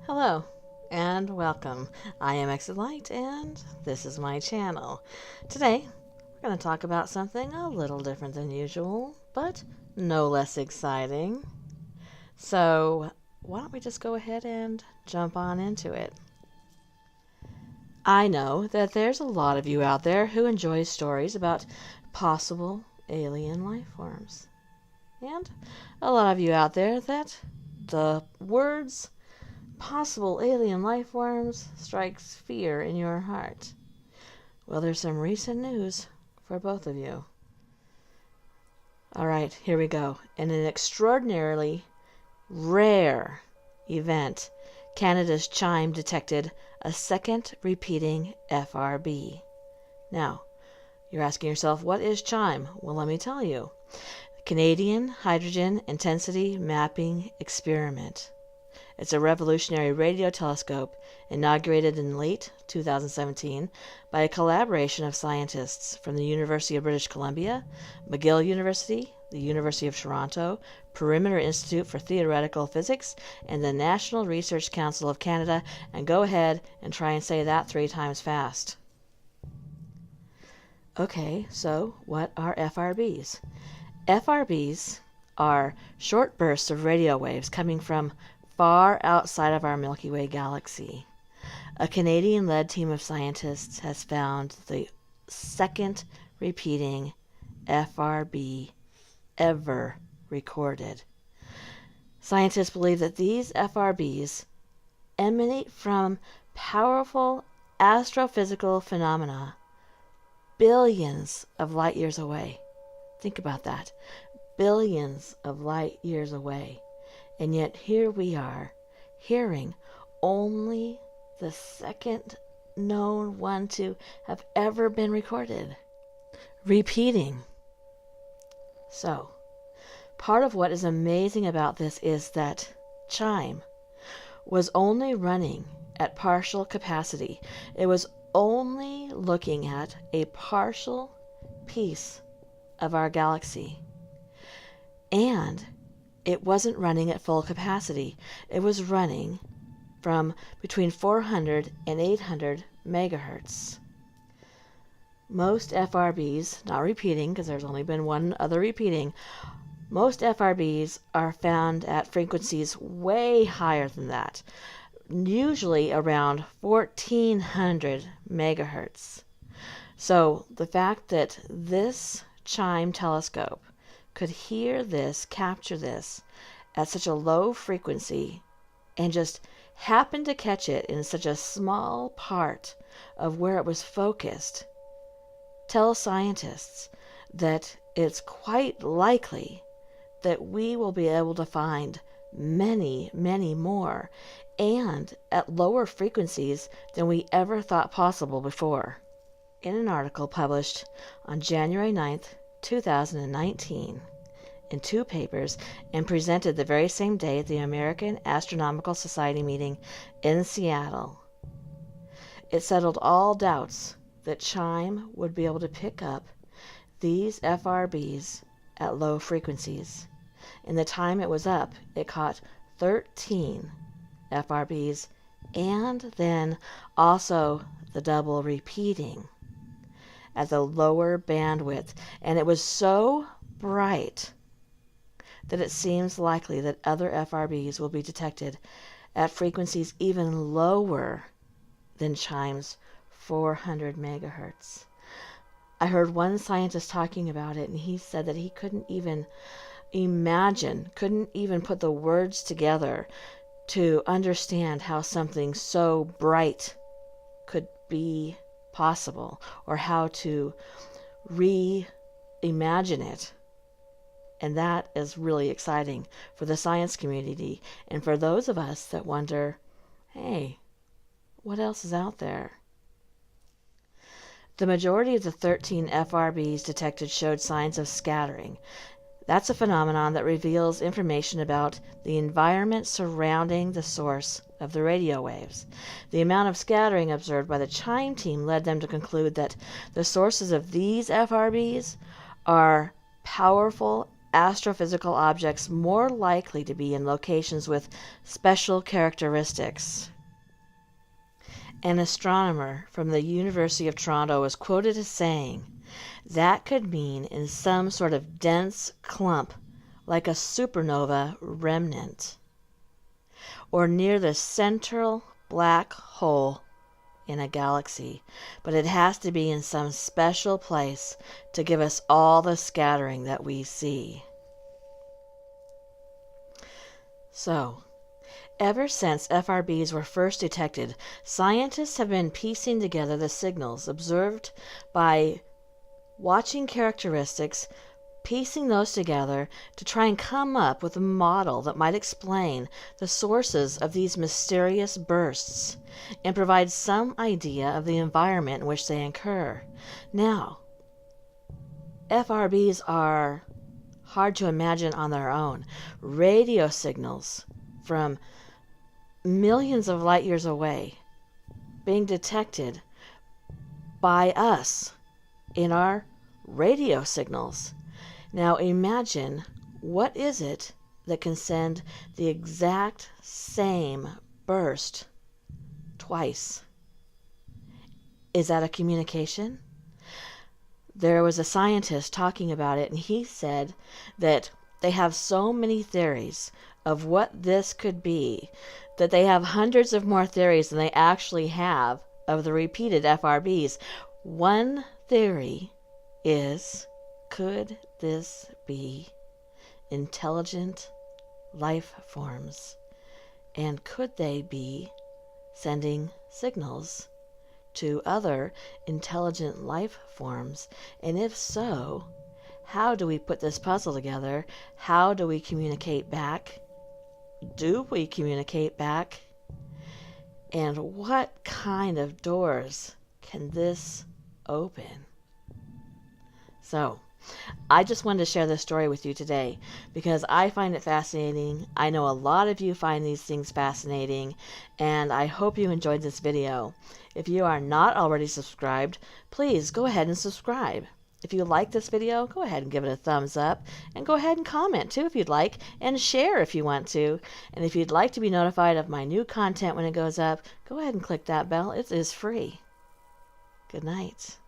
Hello and welcome. I am Exit Light and this is my channel. Today we're going to talk about something a little different than usual, but no less exciting. So why don't we just go ahead and jump on into it. I know that there's a lot of you out there who enjoy stories about possible alien life forms. And a lot of you out there that the words possible alien life forms strikes fear in your heart. Well, there's some recent news for both of you. All right, here we go. In an extraordinarily rare event, Canada's CHIME detected a second repeating FRB. Now, you're asking yourself, what is CHIME? Well, let me tell you. Canadian Hydrogen Intensity Mapping Experiment. It's a revolutionary radio telescope inaugurated in late 2017 by a collaboration of scientists from the University of British Columbia, McGill University, the University of Toronto, Perimeter Institute for Theoretical Physics, and the National Research Council of Canada. And go ahead and try and say that 3 times fast. Okay, so what are FRBs? FRBs are short bursts of radio waves coming from far outside of our Milky Way galaxy. A Canadian-led team of scientists has found the second repeating FRB ever recorded. Scientists believe that these FRBs emanate from powerful astrophysical phenomena billions of light years away. Think about that. Billions of light years away. And yet here we are, hearing only the second known one to have ever been recorded. Repeating. So, part of what is amazing about this is that CHIME was only running at partial capacity. It was only looking at a partial piece of our galaxy. And it wasn't running at full capacity. It was running from between 400 and 800 megahertz. Most FRBs, not repeating because there's only been one other repeating, most FRBs are found at frequencies way higher than that, usually around 1400 megahertz. So the fact that this CHIME telescope could hear this, capture this at such a low frequency and just happen to catch it in such a small part of where it was focused tells scientists that it's quite likely that we will be able to find many, many more and at lower frequencies than we ever thought possible before. In an article published on January 9th, 2019, in 2 papers and presented the very same day at the American Astronomical Society meeting in Seattle. It settled all doubts that CHIME would be able to pick up these FRBs at low frequencies. In the time it was up, it caught 13 FRBs and then also the double repeating at the lower bandwidth, and it was so bright that it seems likely that other FRBs will be detected at frequencies even lower than CHIME's 400 megahertz. I heard one scientist talking about it, and he said that he couldn't even imagine, couldn't even put the words together to understand how something so bright could be possible, or how to reimagine it. And that is really exciting for the science community and for those of us that wonder, hey, what else is out there? The majority of the 13 FRBs detected showed signs of scattering. That's a phenomenon that reveals information about the environment surrounding the source of the radio waves. The amount of scattering observed by the CHIME team led them to conclude that the sources of these FRBs are powerful astrophysical objects more likely to be in locations with special characteristics. An astronomer from the University of Toronto was quoted as saying, "That could mean in some sort of dense clump, like a supernova remnant, or near the central black hole in a galaxy, but it has to be in some special place to give us all the scattering that we see." So, ever since FRBs were first detected, scientists have been piecing together the signals observed by watching characteristics, piecing those together to try and come up with a model that might explain the sources of these mysterious bursts and provide some idea of the environment in which they occur. Now, FRBs are hard to imagine on their own. Radio signals from millions of light years away being detected by us in our radio signals. Now imagine, what is it that can send the exact same burst twice? Is that a communication? There was a scientist talking about it, and he said that they have so many theories of what this could be that they have hundreds of more theories than they actually have of the repeated FRBs. One theory is, could this be intelligent life forms? And could they be sending signals to other intelligent life forms? And if so, how do we put this puzzle together? How do we communicate back? Do we communicate back? And what kind of doors can this open? So, I just wanted to share this story with you today because I find it fascinating. I know a lot of you find these things fascinating, and I hope you enjoyed this video. If you are not already subscribed, please go ahead and subscribe. If you like this video, go ahead and give it a thumbs up, and go ahead and comment too if you'd like, and share if you want to. And if you'd like to be notified of my new content when it goes up, go ahead and click that bell. It is free. Good night.